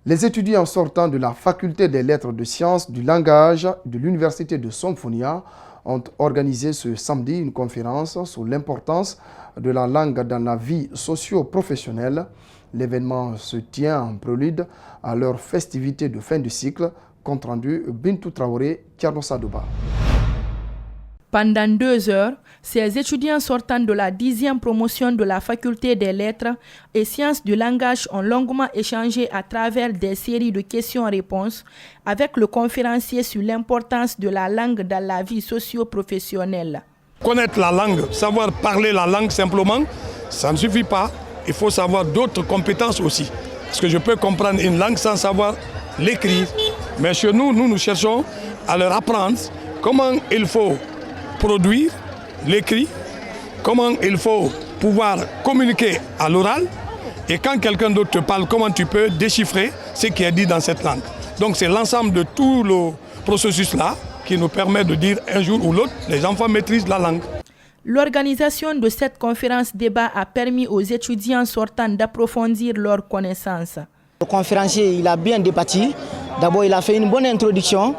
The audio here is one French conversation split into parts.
Les étudiants sortant de la faculté des lettres de sciences du langage de l'université de Somfonia ont organisé ce samedi une conférence sur l'importance de la langue dans la vie socio-professionnelle. L'événement se tient en prélude à leur festivité de fin de cycle. Compte rendu Bintou Traoré, Tierno Sadouba. Pendant 2 heures, ces étudiants sortant de la 10e promotion de la faculté des lettres et sciences du langage ont longuement échangé à travers des séries de questions-réponses avec le conférencier sur l'importance de la langue dans la vie socio-professionnelle. Connaître la langue, savoir parler la langue simplement, ça ne suffit pas. Il faut savoir d'autres compétences aussi. Parce que je peux comprendre une langue sans savoir l'écrire. Mais chez nous, nous cherchons à leur apprendre comment il faut produire l'écrit, comment il faut pouvoir communiquer à l'oral, et quand quelqu'un d'autre te parle, comment tu peux déchiffrer ce qui est dit dans cette langue. Donc c'est l'ensemble de tout le processus-là qui nous permet de dire un jour ou l'autre, les enfants maîtrisent la langue. L'organisation de cette conférence débat a permis aux étudiants sortants d'approfondir leurs connaissances. Le conférencier il a bien débattu. D'abord, il a fait une bonne introduction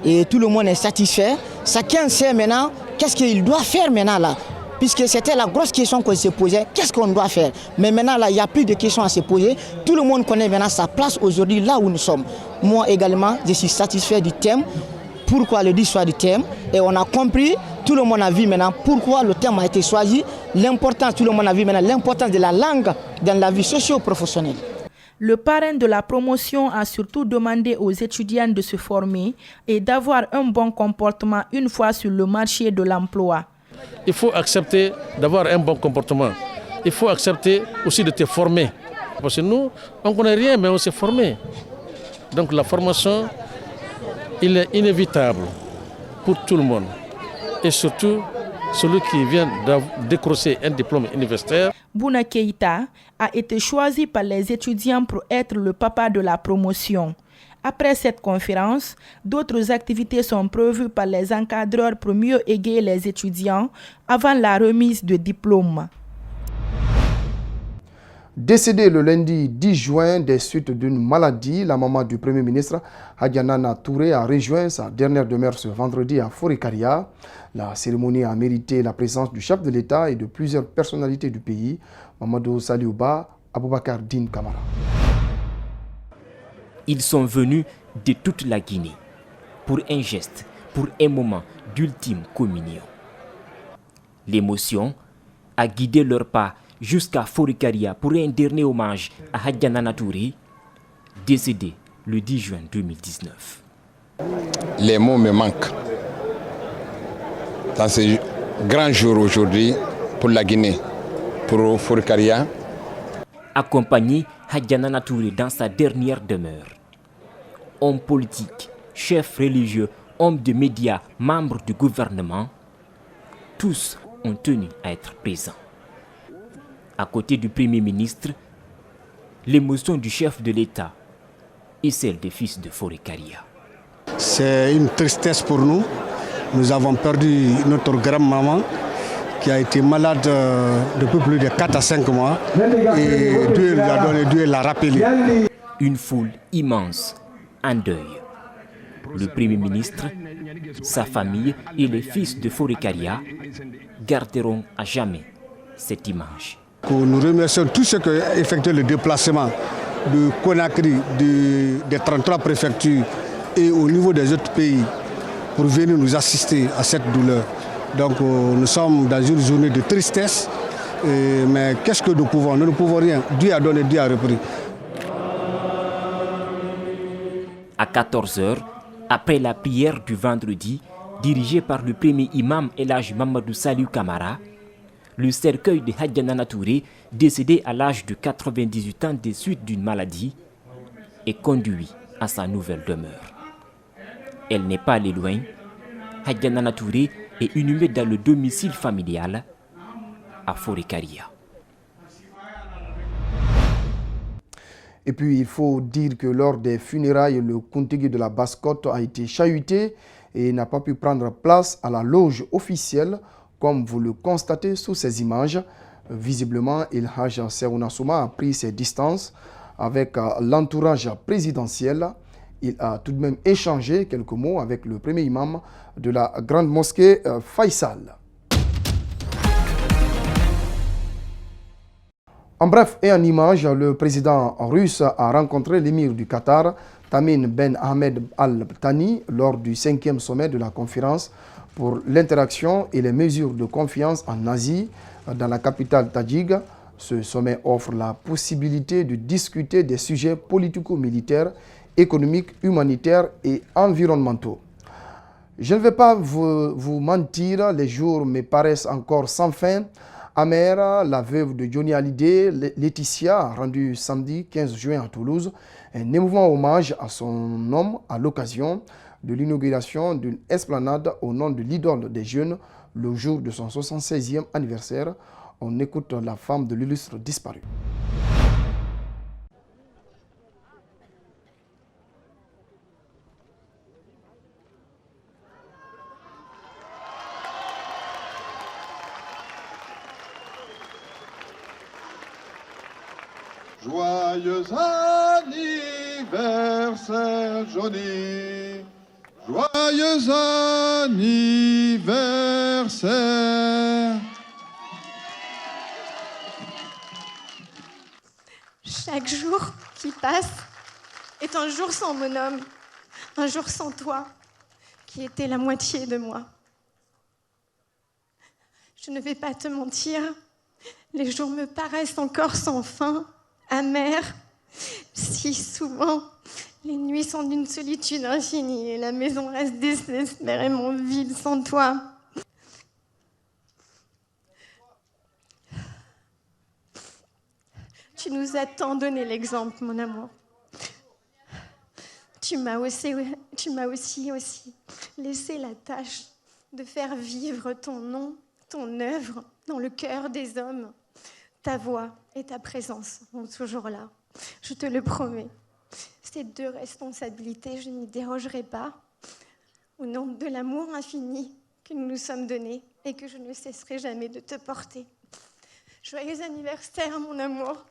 et tout le monde est satisfait. Chacun sait maintenant qu'est-ce qu'il doit faire maintenant là. Puisque c'était la grosse question qu'on se posait, qu'est-ce qu'on doit faire? Mais maintenant là, il n'y a plus de questions à se poser. Tout le monde connaît maintenant sa place aujourd'hui là où nous sommes. Moi également, je suis satisfait du thème. Pourquoi le choix du thème? Et on a compris, tout le monde a vu maintenant pourquoi le thème a été choisi. L'importance, tout le monde a vu maintenant l'importance de la langue dans la vie socio-professionnelle. Le parrain de la promotion a surtout demandé aux étudiants de se former et d'avoir un bon comportement une fois sur le marché de l'emploi. Il faut accepter d'avoir un bon comportement. Il faut accepter aussi de te former. Parce que nous, on ne connaît rien, mais on s'est formé. Donc la formation, il est inévitable pour tout le monde. Et surtout, celui qui vient de décrocher un diplôme universitaire. Bouna Keïta a été choisi par les étudiants pour être le papa de la promotion. Après cette conférence, d'autres activités sont prévues par les encadreurs pour mieux égayer les étudiants avant la remise de diplômes. Décédée le lundi 10 juin des suites d'une maladie, la maman du Premier ministre, Hadianana Touré, a rejoint sa dernière demeure ce vendredi à Forikaria. La cérémonie a mérité la présence du chef de l'État et de plusieurs personnalités du pays, Mamadou Saliouba, Aboubakar Din Kamara. Ils sont venus de toute la Guinée pour un geste, pour un moment d'ultime communion. L'émotion a guidé leur pas jusqu'à Forikaria pour un dernier hommage à Hadianana Touré, décédé le 10 juin 2019. Les mots me manquent dans ce grand jour aujourd'hui pour la Guinée, pour Forikaria. Accompagné Hadianana Touré dans sa dernière demeure. Homme politique, chef religieux, homme de médias, membre du gouvernement, tous ont tenu à être présents. À côté du Premier ministre, l'émotion du chef de l'État et celle des fils de Forikaria. C'est une tristesse pour nous. Nous avons perdu notre grand-maman qui a été malade depuis plus de 4 à 5 mois et Dieu lui a donné, Dieu l'a rappelé. Une foule immense en deuil. Le Premier ministre, sa famille et les fils de Forikaria garderont à jamais cette image. Nous remercions tous ceux qui ont effectué le déplacement de Conakry, des 33 préfectures et au niveau des autres pays pour venir nous assister à cette douleur. Donc nous sommes dans une journée de tristesse, mais qu'est-ce que nous pouvons? Nous ne pouvons rien. Dieu a donné, Dieu a repris. À 14h, après la prière du vendredi, dirigée par le premier imam Elhaj Mamadou Saliou Kamara, le cercueil de Hadianana Touré, décédé à l'âge de 98 ans des suites d'une maladie, est conduit à sa nouvelle demeure. Elle n'est pas allée loin. Hadianana Touré est inhumée dans le domicile familial à Forikaria. Et puis, il faut dire que lors des funérailles, le Kuntigi de la Basse-Côte a été chahuté et n'a pas pu prendre place à la loge officielle, comme vous le constatez sous ces images. Visiblement, Elhaj Serouna Souma a pris ses distances avec l'entourage présidentiel. Il a tout de même échangé quelques mots avec le premier imam de la grande mosquée Faisal. En bref et en image, le président russe a rencontré l'émir du Qatar, Tamim Ben Ahmed Al Thani, lors du 5e sommet de la conférence pour l'interaction et les mesures de confiance en Asie, dans la capitale tadjik. Ce sommet offre la possibilité de discuter des sujets politico-militaires, économiques, humanitaires et environnementaux. Je ne vais pas vous mentir, les jours me paraissent encore sans fin. Amère, la veuve de Johnny Hallyday, Laetitia, a rendu samedi 15 juin à Toulouse un émouvant hommage à son homme à l'occasion de l'inauguration d'une esplanade au nom de l'idole des jeunes le jour de son 76e anniversaire. On écoute la femme de l'illustre disparu. Joyeux anniversaire, Johnny. Joyeux anniversaire. Chaque jour qui passe est un jour sans mon homme, un jour sans toi, qui était la moitié de moi. Je ne vais pas te mentir, les jours me paraissent encore sans fin, amers. Si souvent, les nuits sont d'une solitude infinie et la maison reste désespérément vide sans toi. Tu nous as tant donné l'exemple, mon amour. Tu m'as aussi laissé la tâche de faire vivre ton nom, ton œuvre dans le cœur des hommes. Ta voix et ta présence sont toujours là. Je te le promets. Ces deux responsabilités, je n'y dérogerai pas. Au nom de l'amour infini que nous nous sommes donné et que je ne cesserai jamais de te porter. Joyeux anniversaire, mon amour.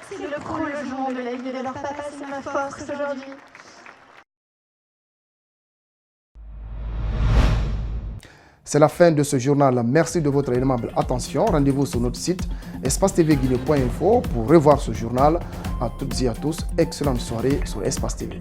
C'est le prolongement de la vie de leur papa, c'est ma force aujourd'hui. C'est la fin de ce journal. Merci de votre aimable attention. Rendez-vous sur notre site espacetvguinée.info pour revoir ce journal. À toutes et à tous, excellente soirée sur Espace TV.